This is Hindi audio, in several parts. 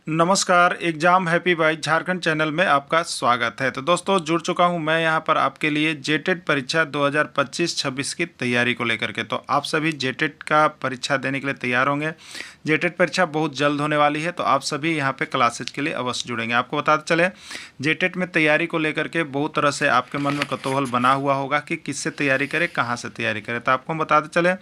नमस्कार, exam happy by Jharkhand channel में आपका स्वागत है। तो दोस्तों जुड़ चुका हूं मैं यहां पर आपके लिए जेटेट परीक्षा 2025-26 की तैयारी को लेकर के। तो आप सभी जेटेट का परीक्षा देने के लिए तैयार होंगे। जेटेट परीक्षा बहुत जल्द होने वाली है, तो आप सभी यहां पे क्लासेज के लिए अवश्य जुड़ेंगे। आपको बताते चले, जेटेट में तैयारी को लेकर के बहुत तरह से आपके मन में कौतूहल बना हुआ होगा कि किससे तैयारी करें, कहाँ से तैयारी करें। तो आपको बताते चले,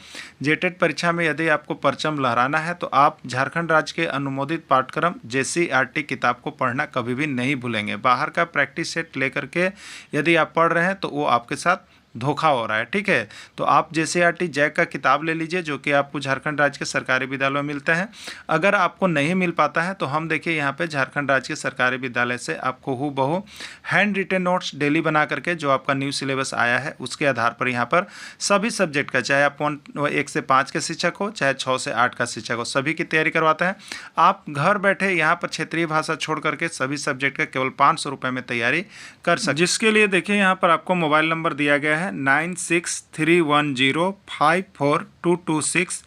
जेटेट परीक्षा में यदि आपको परचम लहराना है तो आप झारखंड राज्य के अनुमोदित पाठ्यक्रम JCERT किताब को पढ़ना कभी भी नहीं भूलेंगे। बाहर का प्रैक्टिस सेट लेकर के यदि आप पढ़ रहे हैं तो वो आपके साथ धोखा हो रहा है, ठीक है। तो आप JCERT जैक का किताब ले लीजिए, जो कि आपको झारखंड राज्य के सरकारी विद्यालयों में मिलते हैं। अगर आपको नहीं मिल पाता है तो हम देखिए यहाँ पे झारखंड राज्य के सरकारी विद्यालय से आपको हूबहू हैंड रिटेन नोट्स डेली बना करके जो आपका न्यू सिलेबस आया है उसके आधार पर यहाँ पर सभी सब्जेक्ट का, चाहे आप 1 से 5 के शिक्षक हो, चाहे 6 से 8 का शिक्षक हो, सभी की तैयारी करवाते हैं। आप घर बैठे यहाँ पर क्षेत्रीय भाषा छोड़ करके सभी सब्जेक्ट का केवल 500 रुपये में तैयारी कर सकते, जिसके लिए देखिए यहाँ पर आपको मोबाइल नंबर दिया गया है 9631054226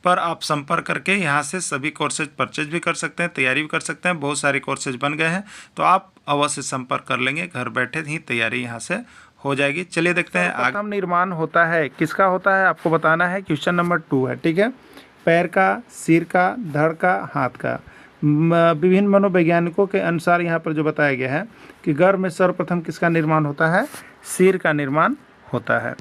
पर आप संपर्क करके यहाँ से सभी कोर्सेज परचेज भी कर सकते हैं, तैयारी भी कर सकते हैं। बहुत सारे कोर्सेज बन गए हैं, तो आप अवश्य संपर्क कर लेंगे, घर बैठे ही तैयारी यहाँ से हो जाएगी। चलिए देखते हैं आगे। प्रथम निर्माण होता है किसका होता है, आपको बताना है। क्वेश्चन नंबर 2 है, ठीक है। पैर का, सिर का, धड़ का, हाथ का। विभिन्न मनोवैज्ञानिकों के अनुसार यहाँ पर जो बताया गया है कि गर्भ में सर्वप्रथम किसका निर्माण होता है, सिर का निर्माण होता है।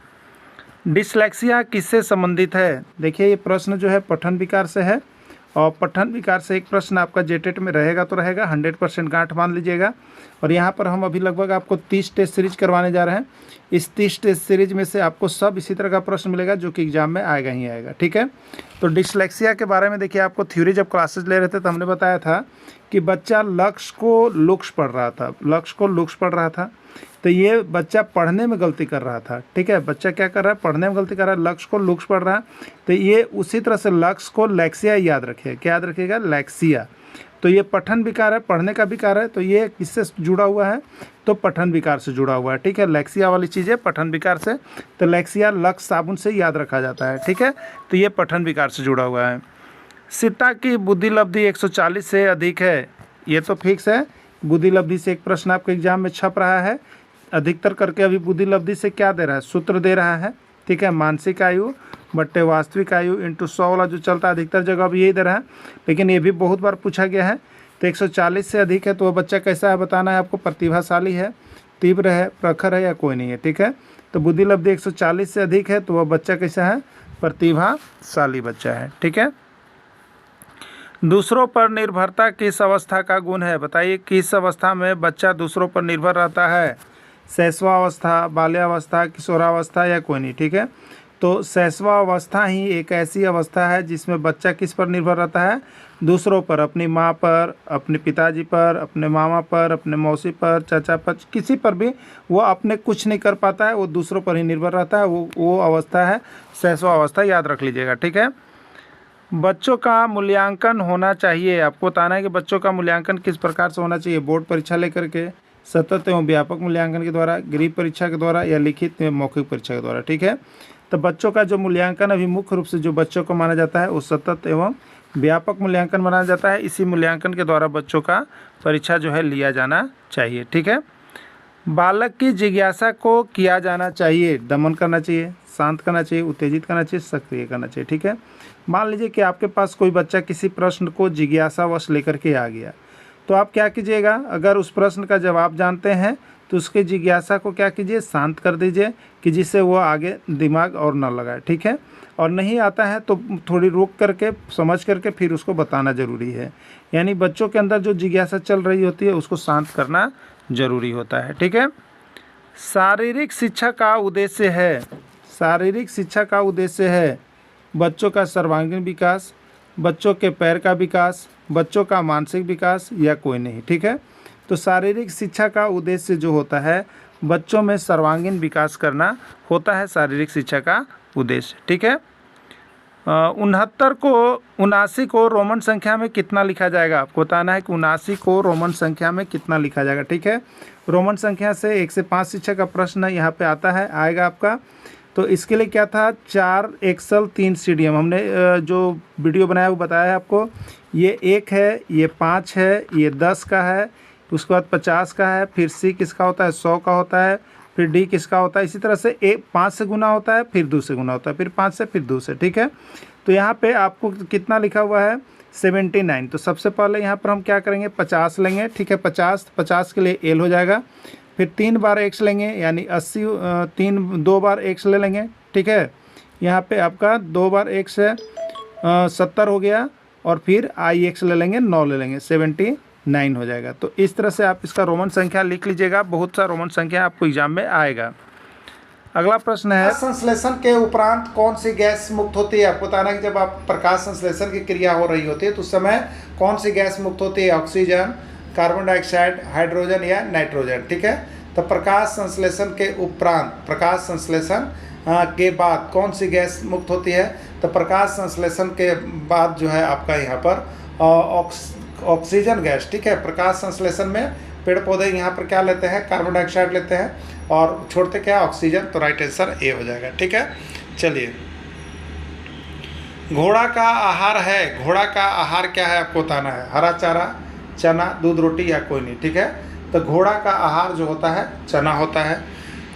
डिसलेक्सिया किससे संबंधित है, देखिए ये प्रश्न जो है पठन विकार से है, और पठन विकार से एक प्रश्न आपका जेटेट में रहेगा तो रहेगा, 100% गांठ मान लीजिएगा। और यहाँ पर हम अभी लगभग आपको 30 टेस्ट सीरीज करवाने जा रहे हैं। इस 30 टेस्ट सीरीज में से आपको सब इसी तरह का प्रश्न मिलेगा जो कि एग्जाम में आएगा ही आएगा, ठीक है। तो डिसलेक्सिया के बारे में देखिए, आपको थ्योरी जब क्लासेज ले रहे थे तो हमने बताया था कि बच्चा लक्ष्य को लुक्स पढ़ रहा था, लक्ष्य को लुक्स पढ़ रहा था। तो ये बच्चा पढ़ने में गलती कर रहा था, ठीक है। बच्चा क्या कर रहा है, पढ़ने में गलती कर रहा है, लक्ष्य को लुक्स पढ़ रहा है। तो ये उसी तरह से लक्ष्य को लैक्सिया याद रखिए, क्या याद रखिएगा, लैक्सिया। तो ये पठन विकार है, पढ़ने का विकार है, तो ये किससे जुड़ा हुआ है, तो पठन विकार से जुड़ा हुआ है, ठीक है। लैक्सिया वाली चीज़ है पठन विकार से, तो लैक्सिया लक्ष्य साबुन से याद रखा जाता है, ठीक है। तो ये पठन विकार से जुड़ा हुआ है। सीता की बुद्धि लब्धि 140 से अधिक है, ये तो फिक्स है। बुद्धि लब्धि से एक प्रश्न आपके एग्जाम में छप रहा है अधिकतर करके। अभी बुद्धि लब्धि से क्या दे रहा है, सूत्र दे रहा है, ठीक है। मानसिक आयु बट्टे वास्तविक आयु इंटू 100 वाला जो चलता है अधिकतर जगह अभी यही दे रहा है, लेकिन ये भी बहुत बार पूछा गया है। तो 140 से अधिक है तो वह बच्चा कैसा है बताना है आपको, प्रतिभाशाली है, तीव्र है, प्रखर है या कोई नहीं है, ठीक है। तो बुद्धि लब्धि 140 से अधिक है तो वह बच्चा कैसा है, प्रतिभाशाली बच्चा है, ठीक है। दूसरों पर निर्भरता किस अवस्था का गुण है, बताइए किस अवस्था में बच्चा दूसरों पर निर्भर रहता है, शैशवावस्था, बाल्यावस्था, किशोरावस्था या कोई नहीं, ठीक है। तो शैशवावस्था ही एक ऐसी अवस्था है जिसमें बच्चा किस पर निर्भर रहता है, दूसरों पर, अपनी माँ पर, अपने पिताजी पर, अपने मामा पर, अपने मौसी पर, चाचा पर, किसी पर भी वो अपने कुछ नहीं कर पाता है, वो दूसरों पर ही निर्भर रहता है। वो अवस्था है शैशवावस्था, याद रख लीजिएगा, ठीक है। बच्चों का मूल्यांकन होना चाहिए, आपको बताना है कि बच्चों का मूल्यांकन किस प्रकार से होना चाहिए। बोर्ड परीक्षा लेकर के, सतत एवं व्यापक मूल्यांकन के द्वारा, गृह परीक्षा के द्वारा या लिखित एवं मौखिक परीक्षा के द्वारा, ठीक है। तो बच्चों का जो मूल्यांकन अभी मुख्य रूप से जो बच्चों को माना जाता है वो सतत एवं व्यापक मूल्यांकन माना जाता है। इसी मूल्यांकन के द्वारा बच्चों का परीक्षा जो है लिया जाना चाहिए, ठीक है। बालक की जिज्ञासा को किया जाना चाहिए, दमन करना चाहिए, शांत करना चाहिए, उत्तेजित करना चाहिए, सक्रिय करना चाहिए, ठीक है। मान लीजिए कि आपके पास कोई बच्चा किसी प्रश्न को जिज्ञासावश लेकर के आ गया, तो आप क्या कीजिएगा, अगर उस प्रश्न का जवाब जानते हैं तो उसके जिज्ञासा को क्या कीजिए, शांत कर दीजिए, कि जिससे वो आगे दिमाग और न लगाए, ठीक है। और नहीं आता है तो थोड़ी रोक करके समझ करके फिर उसको बताना ज़रूरी है। यानी बच्चों के अंदर जो जिज्ञासा चल रही होती है उसको शांत करना ज़रूरी होता है, ठीक है। शारीरिक शिक्षा का उद्देश्य है, शारीरिक शिक्षा का उद्देश्य है बच्चों का सर्वांगीण विकास, बच्चों के पैर का विकास, बच्चों का मानसिक विकास या कोई नहीं, ठीक है। तो शारीरिक शिक्षा का उद्देश्य जो होता है बच्चों में सर्वांगीण विकास करना होता है शारीरिक शिक्षा का उद्देश्य, ठीक है। 79 को रोमन संख्या में कितना लिखा जाएगा, आपको बताना है कि 79 को रोमन संख्या में कितना लिखा जाएगा, ठीक है। रोमन संख्या से 1 से 5 शिक्षा का प्रश्न यहाँ पे आता है, आएगा आपका। तो इसके लिए क्या था, 4 एक्सल 3 सीडीएम हमने जो वीडियो बनाया वो बताया है आपको। ये 1 है, ये 5 है, ये 10 का है, उसके बाद 50 का है, फिर सी किसका होता है 100 का होता है, फिर डी किसका होता है, इसी तरह से 5 से गुना होता है, फिर 2 से गुना होता है, फिर 5 से, फिर 2 से, ठीक है। तो यहाँ पे आपको कितना लिखा हुआ है 79। तो सबसे पहले यहाँ पर हम क्या करेंगे 50 लेंगे, ठीक है। 50 के लिए एल हो जाएगा, फिर 3 बार एक्स लेंगे यानी 80, 2 बार एक्स ले लेंगे, ठीक है। यहाँ पे आपका 2 बार एक्स है 70 हो गया, और फिर आई एक्स ले लेंगे 9 ले लेंगे 79 हो जाएगा। तो इस तरह से आप इसका रोमन संख्या लिख लीजिएगा, बहुत सा रोमन संख्या आपको एग्जाम में आएगा। अगला प्रश्न है, संश्लेषण के उपरांत कौन सी गैस मुक्त होती है। आपको बताना कि जब आप प्रकाश संश्लेषण की क्रिया हो रही होती है तो उस समय कौन सी गैस मुक्त होती है, ऑक्सीजन, कार्बन डाइऑक्साइड, हाइड्रोजन या नाइट्रोजन, ठीक है। तो प्रकाश संश्लेषण के उपरांत, प्रकाश संश्लेषण के बाद कौन सी गैस मुक्त होती है। तो प्रकाश संश्लेषण के बाद जो है आपका यहाँ पर ऑक्सीजन गैस, ठीक है। प्रकाश संश्लेषण में पेड़ पौधे यहाँ पर क्या लेते हैं, कार्बन डाइऑक्साइड लेते हैं और छोड़ते क्या, ऑक्सीजन। तो राइट आंसर ए हो जाएगा, ठीक है। चलिए, घोड़ा का आहार है, घोड़ा का आहार क्या है आपको बताना है, हरा चारा, चना, दूध, रोटी या कोई नहीं, ठीक है। तो घोड़ा का आहार जो होता है चना होता है।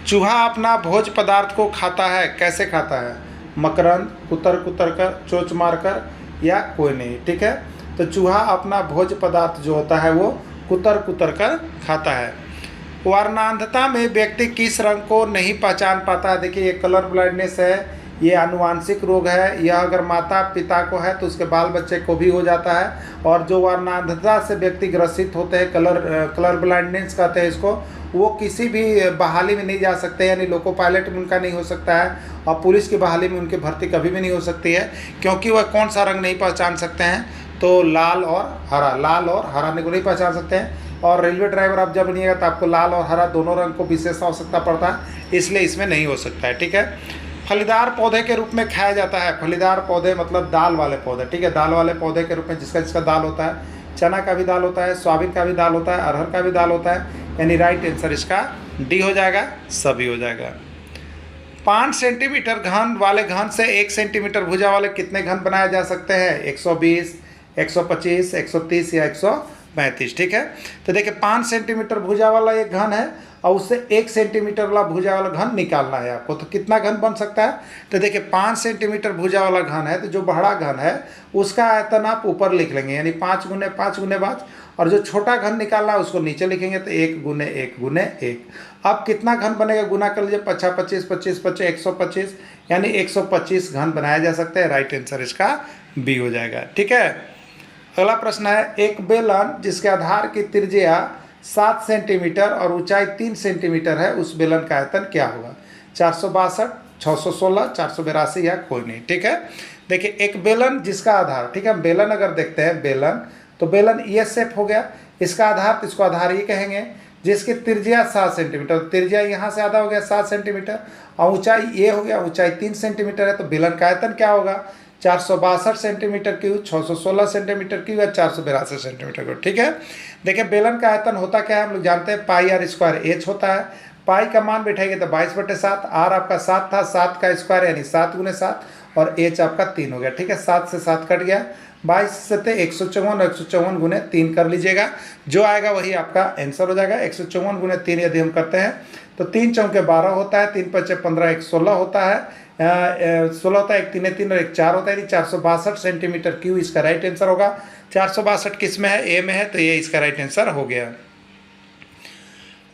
चूहा अपना भोज पदार्थ को खाता है, कैसे खाता है, मकरंद, कुतर कुतर कर, चोंच मार कर या कोई नहीं, ठीक है। तो चूहा अपना भोज पदार्थ जो होता है वो कुतर कुतर कर खाता है। वर्णांधता में व्यक्ति किस रंग को नहीं पहचान पाता है। देखिए, ये कलर ब्लाइंडनेस है, ये आनुवांशिक रोग है। यह अगर माता पिता को है तो उसके बाल बच्चे को भी हो जाता है। और जो वर्णांधता से व्यक्ति ग्रसित होते हैं, कलर ब्लाइंडनेस कहते हैं इसको, वो किसी भी बहाली में नहीं जा सकते, यानी लोको पायलट में उनका नहीं हो सकता है, और पुलिस की बहाली में उनकी भर्ती कभी भी नहीं हो सकती है, क्योंकि वह कौन सा रंग नहीं पहचान सकते हैं, तो लाल और हरा, लाल और हरा को नहीं पहचान सकते हैं। और रेलवे ड्राइवर आप जब बनिएगा तो आपको लाल और हरा दोनों रंग को विशेष आवश्यकता पड़ता है, इसलिए इसमें नहीं हो सकता है, ठीक है। फलीदार पौधे के रूप में खाया जाता है, फलीदार पौधे मतलब दाल वाले पौधे, ठीक है। दाल वाले पौधे के रूप में जिसका दाल होता है, चना का भी दाल होता है, सोयाबीन का भी दाल होता है, अरहर का भी दाल होता है, यानी राइट आंसर इसका डी हो जाएगा, सभी हो जाएगा। 5 सेंटीमीटर घन वाले घन से 1 सेंटीमीटर भुजा वाले कितने घन बनाए जा सकते हैं, 120, 125, 130 या 135, ठीक है। तो देखिए, 5 सेंटीमीटर भुजा वाला एक घन है और उससे 1 सेंटीमीटर वाला भुजा वाला घन निकालना है आपको। तो कितना घन बन सकता है, तो देखिए 5 सेंटीमीटर भुजा वाला घन है, तो जो बड़ा घन है उसका आयतन आप ऊपर लिख लेंगे, यानी 5 गुने 5 गुने 5, और जो छोटा घन निकालना है उसको नीचे लिखेंगे, तो 1 गुने 1 गुने 1। अब कितना घन बनेगा, गुना कर लीजिए, 55, 25, 25, 25, 125, यानी 125 घन बनाया जा सकता है। राइट आंसर इसका बी हो जाएगा, ठीक है। अगला प्रश्न है, एक बेलन जिसके आधार की त्रिज्या 7 सेंटीमीटर और ऊंचाई 3 सेंटीमीटर है, उस बेलन का आयतन क्या होगा, 462, 616, 482 या कोई नहीं, ठीक है। देखिए, एक बेलन जिसका आधार, ठीक है, बेलन अगर देखते हैं बेलन, तो बेलन ये शेप हो गया, इसका आधार, तो इसको आधार ये कहेंगे, जिसकी त्रिज्या 7 सेंटीमीटर, त्रिज्या यहाँ से आधा हो गया 7 सेंटीमीटर, और ऊंचाई ये हो गया, ऊंचाई 3 सेंटीमीटर है, तो बेलन का आयतन क्या होगा, 462 सेंटीमीटर क्यूब, 616 सेंटीमीटर क्यूब या 482 सेंटीमीटर क्यूब, ठीक है। देखिए, बेलन का आयतन होता क्या है, हम लोग जानते हैं, पाई आर स्क्वायर एच होता है। पाई का मान बैठेंगे तो 22/7, आर आपका 7 था, 7 का स्क्वायर यानी 7 गुने 7, और एच आपका 3 हो गया, ठीक है। 7 से 7 कट गया, 22 से 154, 154 गुने 3 कर लीजिएगा, जो आएगा वही आपका आंसर हो जाएगा। 154 गुने 3 यदि हम करते हैं तो 3 चौके 12 होता है, 3 पचे 15, 1 16 होता है, 16 होता है, 1 3 3 और 1 4 होता है, यानी 462 सेंटीमीटर क्यूब इसका राइट आंसर होगा। 462 किस में है, ए में है, तो ये इसका राइट आंसर हो गया।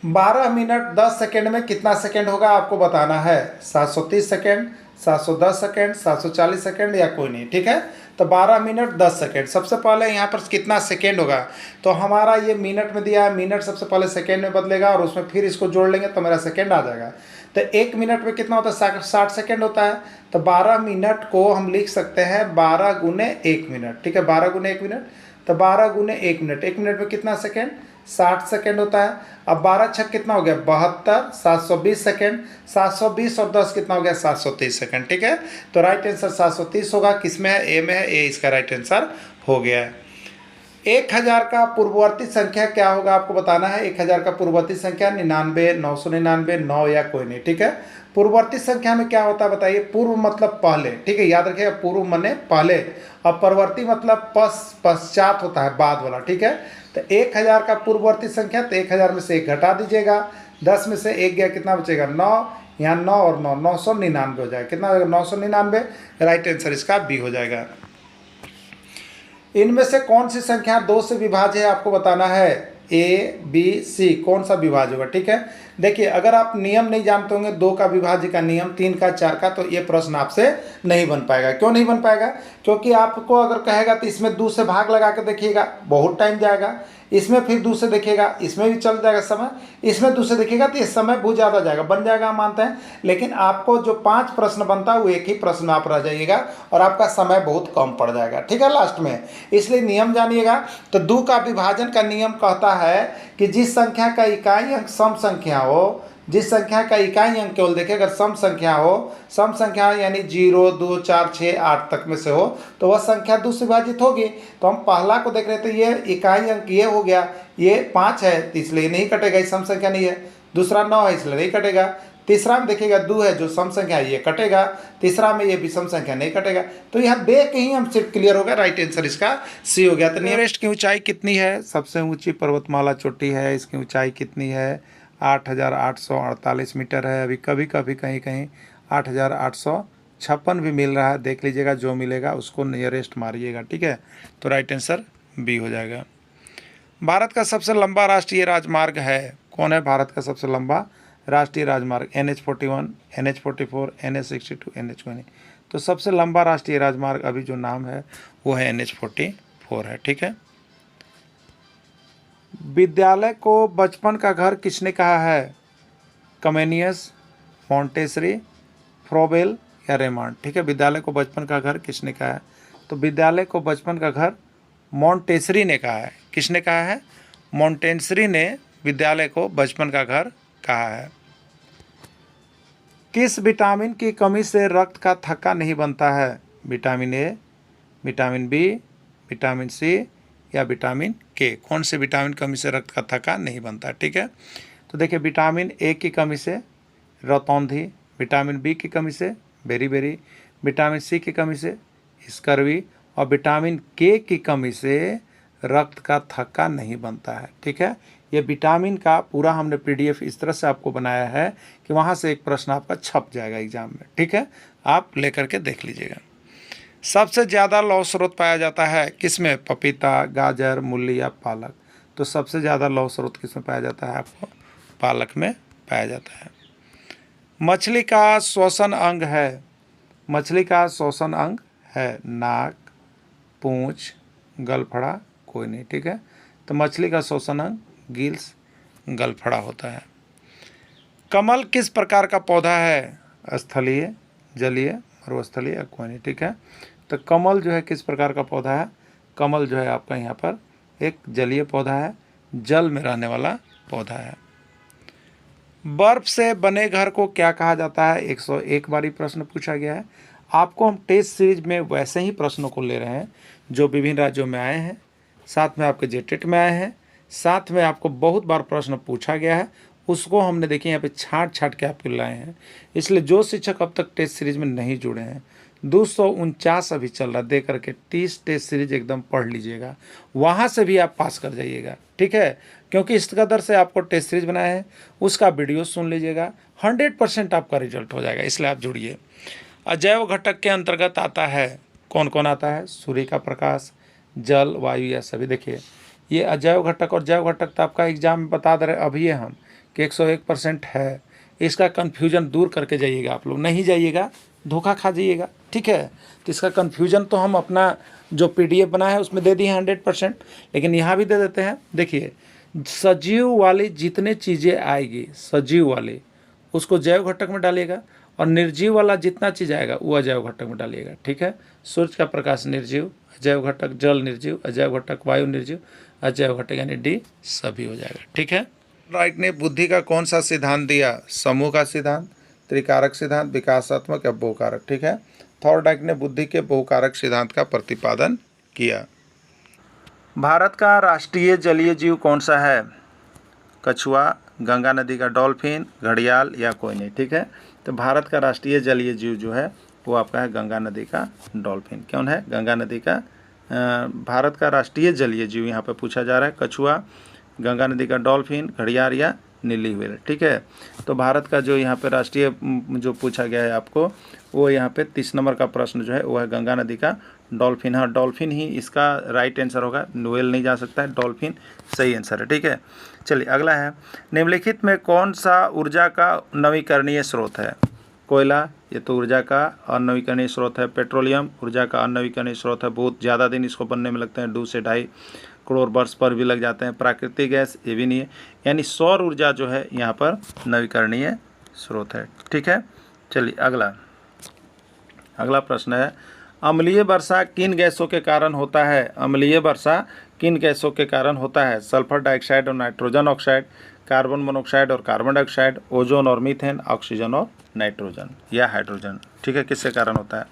12 मिनट 10 सेकेंड में कितना सेकेंड होगा आपको बताना है, 730 सेकेंड, 710 सेकेंड, 740 सेकेंड या कोई नहीं, ठीक है। तो 12 मिनट 10 सेकेंड, सबसे पहले यहाँ पर कितना सेकेंड होगा, तो हमारा ये मिनट में दिया है, मिनट सबसे पहले सेकेंड में बदलेगा और उसमें फिर इसको जोड़ लेंगे तो मेरा सेकेंड आ जाएगा। तो 1 मिनट में कितना होता है, 60 सेकेंड होता है, तो 12 मिनट को हम लिख सकते हैं 12 गुने 1 मिनट, ठीक है, 12 गुने 1 मिनट, तो 12 गुने 1 मिनट, 1 मिनट में कितना सेकेंड, 60 सेकेंड होता है। अब 12 छक कितना हो गया, 72, 720 सेकेंड, 720 और 10 कितना हो गया, 730 सेकेंड, ठीक है। तो राइट आंसर 730 होगा, किस में है, ए में है, ए इसका राइट आंसर हो गया है। 1000 का पूर्ववर्ती संख्या क्या होगा आपको बताना है। 1000 का पूर्ववर्ती संख्या 99, 999, 9 या कोई नहीं, ठीक है। पूर्ववर्ती संख्या में क्या होता है बताइए। पूर्व मतलब पहले, ठीक है, याद रखिएगा, पूर्व माने पहले, और परवर्ती मतलब पश्चात होता है, बाद वाला, ठीक है। तो 1000 का पूर्ववर्ती संख्या, तो 1000 में से 1 घटा दीजिएगा, 10 में से 1 गया, कितना बचेगा 9, यहाँ 9 और 9, 999 हो जाएगा। कितना हो जाएगा 999, राइट आंसर इसका बी हो जाएगा। इनमें से कौन सी संख्या 2 से विभाज्य है आपको बताना है। ए बी सी कौन सा विभाज्य होगा, ठीक है। देखिए अगर आप नियम नहीं जानते होंगे 2 का विभाज्य का नियम, 3 का, 4 का, तो ये प्रश्न आपसे नहीं बन पाएगा। क्यों नहीं बन पाएगा? क्योंकि आपको अगर कहेगा तो इसमें 2 से भाग लगा के देखिएगा, बहुत टाइम जाएगा। इसमें फिर 2 से देखिएगा, इसमें भी चल जाएगा समय। इसमें 2 से देखिएगा तो ये समय बहुत ज़्यादा जाएगा। बन जाएगा हम मानते हैं, लेकिन आपको जो 5 प्रश्न बनता है वो एक ही प्रश्न आप रह जाइएगा और आपका समय बहुत कम पड़ जाएगा, ठीक है, लास्ट में। इसलिए नियम जानिएगा। तो 2 का विभाजन का नियम कहता है कि जिस संख्या का इकाई अंक सम संख्या हो, जिस संख्या का इकाई अंक केवल देखिए अगर सम संख्या हो, सम संख्या यानी 0, 2, 4, 6, 8 तक में से हो, तो वह संख्या 2 से विभाजित होगी। तो हम पहला को देख रहे थे, ये इकाई अंक ये हो गया, ये 5 है तो इसलिए नहीं कटेगा, ये सम संख्या नहीं है। दूसरा 9 है इसलिए नहीं कटेगा। तीसरा में देखिएगा 2 है जो सम संख्या है, ये कटेगा। तीसरा में ये भी सम संख्या नहीं कटेगा। तो यहाँ देख ही हम सिर्फ क्लियर हो गया, राइट आंसर इसका सी हो गया। तो एवरेस्ट की ऊंचाई कितनी है? सबसे ऊंची पर्वतमाला चोटी है, इसकी ऊंचाई कितनी है? 8848 मीटर है। अभी कभी कभी कहीं कहीं 8856 भी मिल रहा है, देख लीजिएगा, जो मिलेगा उसको नियरेस्ट मारिएगा, ठीक है। तो राइट आंसर बी हो जाएगा। भारत का सबसे लंबा राष्ट्रीय राजमार्ग है, कौन है भारत का सबसे लंबा राष्ट्रीय राजमार्ग? NH41, NH44, NH62, NH20। तो सबसे लंबा राष्ट्रीय राजमार्ग अभी जो नाम है वो है NH44 है, ठीक है। विद्यालय को बचपन का घर किसने कहा है? कमेनियस, मॉन्टेसरी, फ्रोबेल या रेमांड, ठीक है। विद्यालय को बचपन का घर किसने कहा है? तो विद्यालय को बचपन का घर मॉन्टेसरी ने कहा है। किसने कहा है? मॉन्टेसरी ने विद्यालय को बचपन का घर कहा है। किस विटामिन की कमी से रक्त का थक्का नहीं बनता है? Vitamin A, vitamin B, vitamin C या विटामिन के? कौन से विटामिन कमी से रक्त का थक्का नहीं बनता, ठीक है। तो देखिए विटामिन ए की कमी से रतौंधी, विटामिन बी की कमी से बेरी, विटामिन सी की कमी से स्कर्वी और विटामिन के की कमी से रक्त का थक्का नहीं बनता है, ठीक है। ये विटामिन का पूरा हमने PDF इस तरह से आपको बनाया है कि वहाँ से एक प्रश्न आपका छप जाएगा एग्जाम में, ठीक है। आप लेकर के देख लीजिएगा। सबसे ज़्यादा लौह स्रोत पाया जाता है किसमें? पपीता, गाजर, मूली या पालक? तो सबसे ज़्यादा लौह स्रोत किसमें पाया जाता है? आपको पालक में पाया जाता है। मछली का श्वसन अंग है, मछली का श्वसन अंग है नाक, पूंछ, गलफड़ा, कोई नहीं, ठीक है। तो मछली का श्वसन अंग गिल्स, गलफड़ा होता है। कमल किस प्रकार का पौधा है? स्थलीय, जलीय, मरुस्थलीय या कोई नहीं, ठीक है। तो कमल जो है किस प्रकार का पौधा है? कमल जो है आपका यहाँ पर एक जलीय पौधा है, जल में रहने वाला पौधा है। बर्फ से बने घर को क्या कहा जाता है? 101 बारी प्रश्न पूछा गया है। आपको हम टेस्ट सीरीज में वैसे ही प्रश्नों को ले रहे हैं जो विभिन्न राज्यों में आए हैं, साथ में आपके जेटेट में आए हैं, साथ में आपको बहुत बार प्रश्न पूछा गया है, उसको हमने देखिए यहाँ पे छाँट के आपके लाए हैं। इसलिए जो शिक्षक अब तक टेस्ट सीरीज में नहीं जुड़े हैं, 249 अभी चल रहा, दे करके 30 टेस्ट सीरीज एकदम पढ़ लीजिएगा, वहाँ से भी आप पास कर जाइएगा, ठीक है। क्योंकि इस कदर से आपको टेस्ट सीरीज बनाया है, उसका वीडियो सुन लीजिएगा, 100% आपका रिजल्ट हो जाएगा, इसलिए आप जुड़िए। अजैव घटक के अंतर्गत आता है, कौन कौन आता है? सूर्य का प्रकाश, जल, वायु या सभी। देखिए ये अजैव घटक और जैव घटक तो आपका एग्जाम में बता दे रहे अभी है हम कि 101% है। इसका कन्फ्यूजन दूर करके जाइएगा, आप लोग नहीं जाइएगा धोखा खा जाइएगा, ठीक है। तो इसका कन्फ्यूजन तो हम अपना जो PDF बनाया है उसमें दे दिए हैं 100%, लेकिन यहाँ भी दे देते हैं। देखिए सजीव वाली जितने चीज़ें आएगी, सजीव वाली उसको जैव घटक में डालिएगा, और निर्जीव वाला जितना चीज़ आएगा वो अजैव घटक में डालिएगा, ठीक है। सूर्य का प्रकाश निर्जीव, अजैव घटक, जल निर्जीव, अजैव घटक, वायु निर्जीव, अजैव घटक यानी D सभी हो जाएगा, ठीक है। राइट ने बुद्धि का कौन सा सिद्धांत दिया? समूह का सिद्धांत, त्रिकारक सिद्धांत, विकासात्मक या बहुकारक, ठीक है। थॉर्डाइक ने बुद्धि के बहुकारक सिद्धांत का प्रतिपादन किया। भारत का राष्ट्रीय जलीय जीव कौन सा है? कछुआ, गंगा नदी का डॉल्फिन, घड़ियाल या कोई नहीं। ठीक है, तो भारत का राष्ट्रीय जलीय जीव जो है वो आपका है गंगा नदी का डॉल्फिन। कौन है? गंगा नदी का भारत का राष्ट्रीय जलीय जीव यहाँ पे पूछा जा रहा है। कछुआ, गंगा नदी का डॉल्फिन, घड़ियाल या नीली व्हेल। ठीक है, तो भारत का जो यहाँ पे राष्ट्रीय जो पूछा गया है आपको, वो यहाँ पे 30 नंबर का प्रश्न जो है वो है गंगा नदी का डॉल्फिन। हाँ, डॉल्फिन ही इसका राइट आंसर होगा, व्हेल नहीं जा सकता है, डॉल्फिन सही आंसर है। ठीक है, चलिए अगला है, निम्नलिखित में कौन सा ऊर्जा का नवीकरणीय स्रोत है? कोयला, ये तो ऊर्जा का अनवीकरणीय स्रोत है। पेट्रोलियम ऊर्जा का अनवीकरणीय स्रोत है, बहुत ज़्यादा दिन इसको बनने में लगते हैं, 2 से 2.5 करोड़ वर्ष पर भी लग जाते हैं। प्राकृतिक गैस, ये भी नहीं है, यानी सौर ऊर्जा जो है यहाँ पर नवीकरणीय स्रोत है। ठीक है, चलिए अगला प्रश्न है, अम्लीय वर्षा किन गैसों के कारण होता है? अम्लीय वर्षा किन गैसों के कारण होता है? सल्फर डाइऑक्साइड और नाइट्रोजन ऑक्साइड, कार्बन मोनोऑक्साइड और कार्बन डाइऑक्साइड, ओजोन और मीथेन, ऑक्सीजन और नाइट्रोजन या हाइड्रोजन। ठीक है, किसके कारण होता है?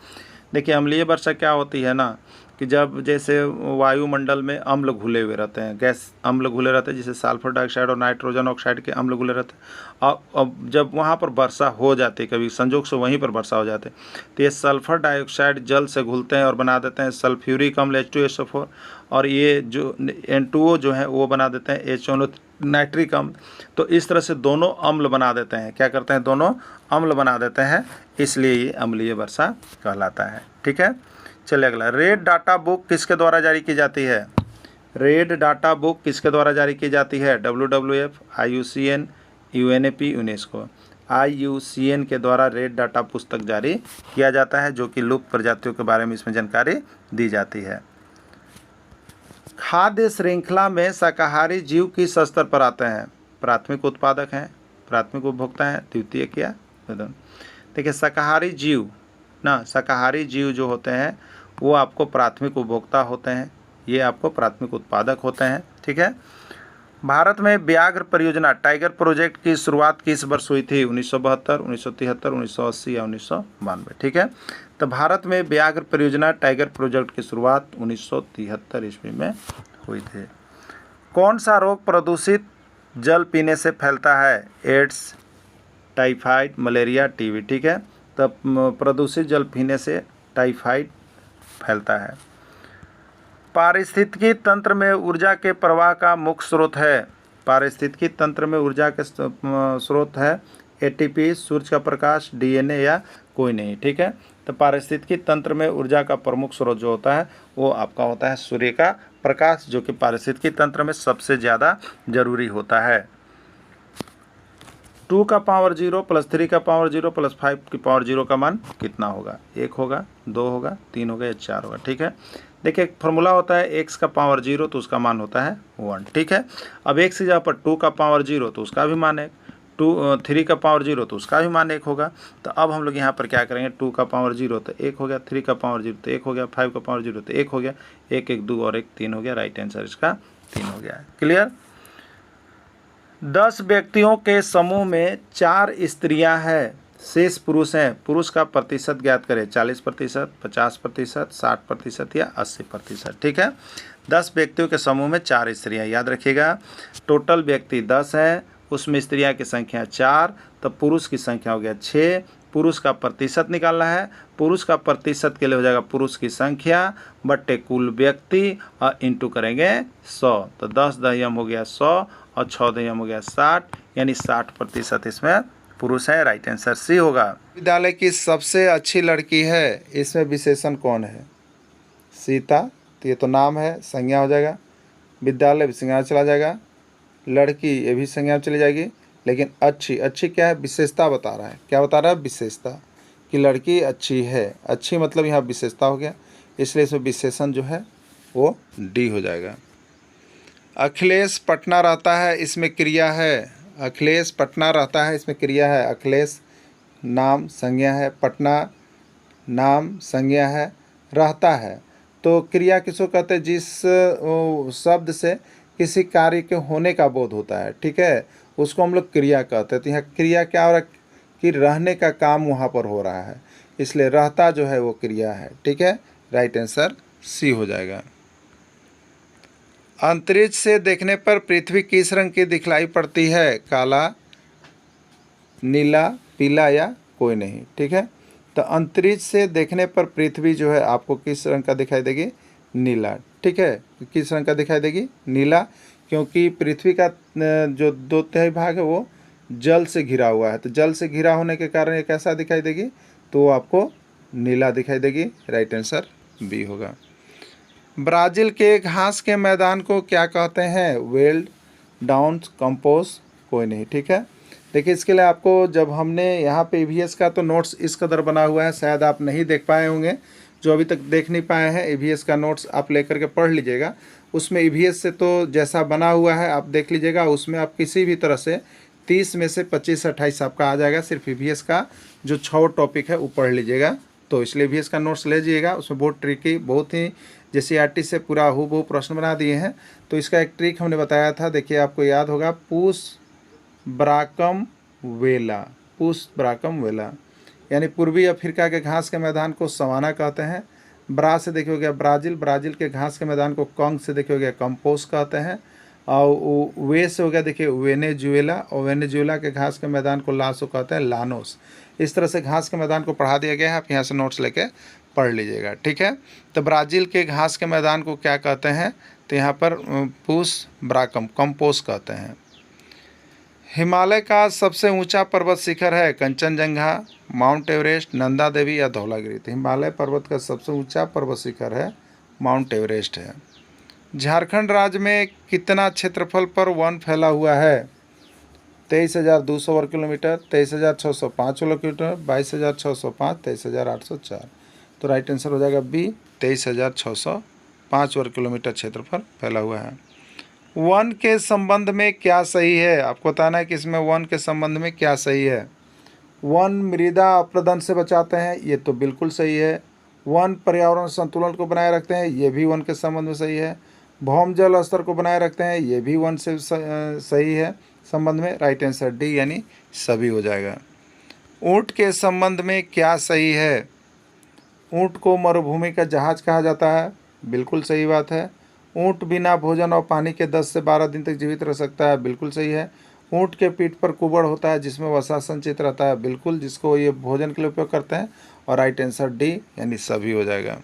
देखिए, अम्लीय वर्षा क्या होती है ना, कि जब जैसे वायुमंडल में अम्ल घुले हुए रहते हैं, गैस अम्ल घुले रहते हैं, जैसे सल्फर डाइऑक्साइड और नाइट्रोजन ऑक्साइड के अम्ल घुले रहते हैं, और अब जब वहाँ पर वर्षा हो जाती है, कभी संजोग से वहीं पर वर्षा हो जाती है, तो ये सल्फर डाइऑक्साइड जल से घुलते हैं और बना देते हैं सल्फ्यूरिक अम्ल H2SO4, और ये जो N2O जो है वो बना देते हैं HNO नाइट्रिक अम्ल। तो इस तरह से दोनों अम्ल बना देते हैं। क्या करते हैं? दोनों अम्ल बना देते हैं, इसलिए ये अम्लीय वर्षा कहलाता है। ठीक है, चलिए अगला, रेड डाटा बुक किसके द्वारा जारी की जाती है? रेड डाटा बुक किसके द्वारा जारी की जाती है? WWF, IUCN, UNEP, UNESCO. IUCN के द्वारा रेड डाटा पुस्तक जारी किया जाता है, जो कि लुप्त प्रजातियों के बारे में इसमें जानकारी दी जाती है। खाद्य श्रृंखला में शाकाहारी जीव किस स्तर पर आते हैं? प्राथमिक उत्पादक हैं, प्राथमिक उपभोक्ता हैं, द्वितीयक या वितरण। देखिए, शाकाहारी जीव जो होते हैं वो आपको प्राथमिक उपभोक्ता होते हैं, ये आपको प्राथमिक उत्पादक होते हैं। ठीक है, भारत में व्याघ्र परियोजना टाइगर प्रोजेक्ट की शुरुआत किस वर्ष हुई थी? 1972, 1973, 1980 या 1992। ठीक है, तो भारत में व्याघ्र परियोजना टाइगर प्रोजेक्ट की शुरुआत 1973 ईस्वी में हुई थी। कौन सा रोग प्रदूषित जल पीने से फैलता है? AIDS, typhoid, malaria, TB. ठीक है, तब प्रदूषित जल पीने से टाइफाइड फैलता है। पारिस्थितिकी तंत्र में ऊर्जा के प्रवाह का मुख्य स्रोत है? पारिस्थितिकी तंत्र में ऊर्जा के स्रोत है ATP, सूर्य का प्रकाश, DNA या कोई नहीं। ठीक है, तो पारिस्थितिकी तंत्र में ऊर्जा का प्रमुख स्रोत जो होता है वो आपका होता है सूर्य का प्रकाश, जो कि पारिस्थितिकी तंत्र में सबसे ज़्यादा जरूरी होता है। 2 का पावर 0 प्लस 3 का पावर 0 प्लस 5 की पावर 0 का मान कितना होगा? 1 होगा, 2 होगा, 3 होगा या 4 होगा? ठीक है, देखिए एक फॉर्मूला होता है x का पावर 0 तो उसका मान होता है 1। ठीक है, अब एक से जगह पर 2 का पावर 0 तो उसका भी मान 1, 3 का पावर 0 तो उसका भी मान 1 होगा। तो अब हम लोग यहाँ पर क्या करेंगे, 2 का पावर 0 तो 1 हो गया, 3 का पावर 0 तो 1 हो गया, 5 का पावर 0 तो 1 हो गया, 1 1 2 और 1 3 हो गया। राइट आंसर इसका 3 हो गया। क्लियर? 10 व्यक्तियों के समूह में 4 स्त्रियां हैं, शेष पुरुष हैं, पुरुष का प्रतिशत ज्ञात करें। 40%, 50%, 60% या 80%। ठीक है, 10 व्यक्तियों के समूह में 4 स्त्रियां, याद रखिएगा। टोटल व्यक्ति 10 हैं, उसमें स्त्रियां की संख्या 4, तो पुरुष की संख्या हो गया 6। पुरुष का प्रतिशत निकालना है, पुरुष का प्रतिशत के लिए हो जाएगा पुरुष की संख्या बट्टे कुल व्यक्ति और इंटू करेंगे 100, तो 10 दहियम हो गया 100 और 6 दहियम हो गया 60, यानी 60% इसमें पुरुष है। राइट आंसर सी होगा। विद्यालय की सबसे अच्छी लड़की है, इसमें विशेषण कौन है? सीता, तो ये तो नाम है, संज्ञा हो जाएगा। विद्यालय भी संज्ञा चला जाएगा, लड़की ये भी संज्ञा चली जाएगी, लेकिन अच्छी क्या है? विशेषता बता रहा है। क्या बता रहा है? विशेषता, कि लड़की अच्छी है। अच्छी मतलब यहाँ विशेषता हो गया, इसलिए इसमें विशेषण जो है वो डी हो जाएगा। अखिलेश पटना रहता है, इसमें क्रिया है। अखिलेश पटना रहता है, इसमें क्रिया है। अखिलेश नाम संज्ञा है, पटना नाम संज्ञा है, रहता है तो क्रिया किसको कहते हैं? जिस शब्द से किसी कार्य के होने का बोध होता है, ठीक है, उसको हम लोग क्रिया कहते हैं। तो यहाँ क्रिया क्या हो रहा है कि रहने का काम वहाँ पर हो रहा है, इसलिए रहता जो है वो क्रिया है। ठीक है, राइट आंसर सी हो जाएगा। अंतरिक्ष से देखने पर पृथ्वी किस रंग की दिखलाई पड़ती है? काला, नीला, पीला या कोई नहीं। ठीक है, तो अंतरिक्ष से देखने पर पृथ्वी जो है आपको किस रंग का दिखाई देगी? नीला। ठीक है, किस रंग का दिखाई देगी? नीला, क्योंकि पृथ्वी का जो 2/3 भाग है वो जल से घिरा हुआ है, तो जल से घिरा होने के कारण ये कैसा दिखाई देगी? तो वो आपको नीला दिखाई देगी। राइट आंसर बी होगा। ब्राज़ील के घास के मैदान को क्या कहते हैं? वेल्ड, डाउन्स, कंपोस्ट, कोई नहीं। ठीक है, देखिए इसके लिए आपको जब हमने यहाँ पे ईवीएस का तो नोट्स इस कदर बना हुआ है, शायद आप नहीं देख पाए होंगे। जो अभी तक देख नहीं पाए हैं, ईवीएस का नोट्स आप लेकर के पढ़ लीजिएगा। उसमें ईवीएस से तो जैसा बना हुआ है आप देख लीजिएगा, उसमें आप किसी भी तरह से 30 में से 25 से 28 आपका आ जाएगा। सिर्फ ईवीएस का जो 6 टॉपिक है वो पढ़ लीजिएगा। तो इसलिए ईवीएस का नोट्स ले जाइएगा, उसमें बहुत ट्रिकी, बहुत ही जैसे सीईआरटी से पूरा हूबहू प्रश्न बना दिए हैं। तो इसका एक ट्रिक हमने बताया था, देखिए आपको याद होगा, पुश ब्राकम वेला। पुश ब्राकम वेला यानी पूर्वी अफ्रीका के घास के मैदान को सवाना कहते हैं। ब्रा से देखिए हो गया ब्राज़ील, ब्राज़ील के घास के मैदान को कंग से देखिए हो गया कंपोस्ट कहते हैं। और वे से हो गया देखिए वेनेजुएला, और वेनेजुएला के घास के मैदान को लासो कहते हैं, लानोस। इस तरह से घास के मैदान को पढ़ा दिया गया है, आप यहाँ से नोट्स लेके पढ़ लीजिएगा। ठीक है, तो ब्राज़ील के घास के मैदान को क्या कहते हैं? तो यहाँ पर पुश ब्राकम कंपोस्ट कहते हैं। हिमालय का सबसे ऊंचा पर्वत शिखर है? कंचनजंगा, माउंट एवरेस्ट, नंदा देवी या धौलागिरी। तो हिमालय पर्वत का सबसे ऊंचा पर्वत शिखर है माउंट एवरेस्ट है। झारखंड राज्य में कितना क्षेत्रफल पर वन फैला हुआ है? 23,200 वर्ग किलोमीटर, 23,605 वर्ग किलोमीटर, 22,605, 23,804। तो राइट आंसर हो जाएगा बी, 23,605 वर्ग किलोमीटर क्षेत्रफल फैला हुआ है। वन के संबंध में क्या सही है? आपको बताना है कि इसमें वन के संबंध में क्या सही है। वन मृदा अपरदन से बचाते हैं, ये तो बिल्कुल सही है। वन पर्यावरण संतुलन को बनाए रखते हैं, ये भी वन के संबंध में सही है। भौम जल स्तर को बनाए रखते हैं, ये भी वन से सही है संबंध में। राइट आंसर डी यानी सभी हो जाएगा। ऊँट के संबंध में क्या सही है? ऊँट को मरुभूमि का जहाज कहा जाता है, बिल्कुल सही बात है। ऊँट बिना भोजन और पानी के 10 से 12 दिन तक जीवित रह सकता है, बिल्कुल सही है। ऊँट के पीठ पर कुबड़ होता है जिसमें वसा संचित रहता है, बिल्कुल, जिसको ये भोजन के लिए उपयोग करते हैं। और राइट आंसर डी यानी सभी हो जाएगा।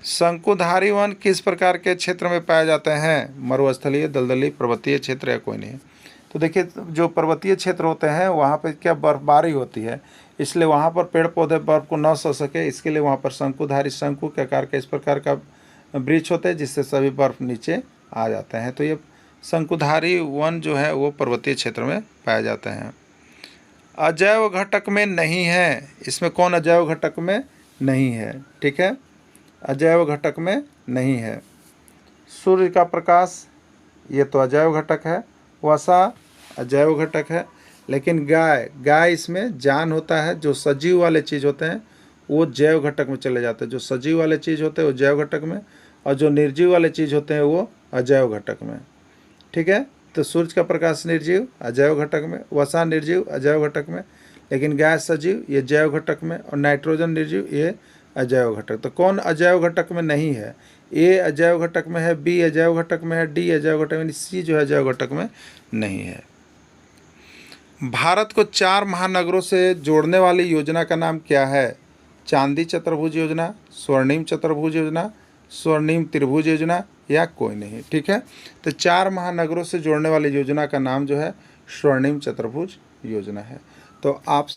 शंकुधारी वन किस प्रकार के क्षेत्र में पाए जाते हैं? मरुस्थलीय, दलदली, पर्वतीय क्षेत्र या कोई नहीं। तो देखिए जो पर्वतीय क्षेत्र होते हैं वहाँ पर क्या बर्फबारी होती है, इसलिए वहाँ पर पेड़ पौधे बर्फ को न सह सके, इसके लिए वहाँ पर शंकुधारी, शंकु के आकार का इस प्रकार का वृक्ष होते हैं जिससे सभी बर्फ नीचे आ जाते हैं। तो ये शंकुधारी वन जो है वो पर्वतीय क्षेत्र में पाए जाते हैं। अजैव घटक में नहीं है, इसमें कौन अजैव घटक में नहीं है? ठीक है, अजैव घटक में नहीं है। सूर्य का प्रकाश, ये तो अजैव घटक है। वसा अजैव घटक है। लेकिन गाय इसमें जान होता है, जो सजीव वाले चीज़ होते हैं वो जैव घटक में चले जाते हैं। जो सजीव वाले चीज़ होते हैं वो जैव घटक में, और जो निर्जीव वाले चीज़ होते हैं वो अजैव घटक में। ठीक है, तो सूर्य का प्रकाश निर्जीव, अजैव घटक में। वसा निर्जीव, अजैव घटक में। लेकिन गैस सजीव, ये जैव घटक में। और नाइट्रोजन निर्जीव, ये अजैव घटक। तो कौन अजैव घटक में नहीं है? ए अजैव घटक में है, बी अजैव घटक में है, डी अजैव घटक में, सी जो है अजैव घटक में नहीं है। भारत को 4 महानगरों से जोड़ने वाली योजना का नाम क्या है? चांदी चतुर्भुज योजना, स्वर्णिम चतुर्भुज योजना, स्वर्णिम त्रिभुज योजना या कोई नहीं। ठीक है, तो 4 महानगरों से जोड़ने वाली योजना का नाम जो है स्वर्णिम चतुर्भुज योजना है। तो आप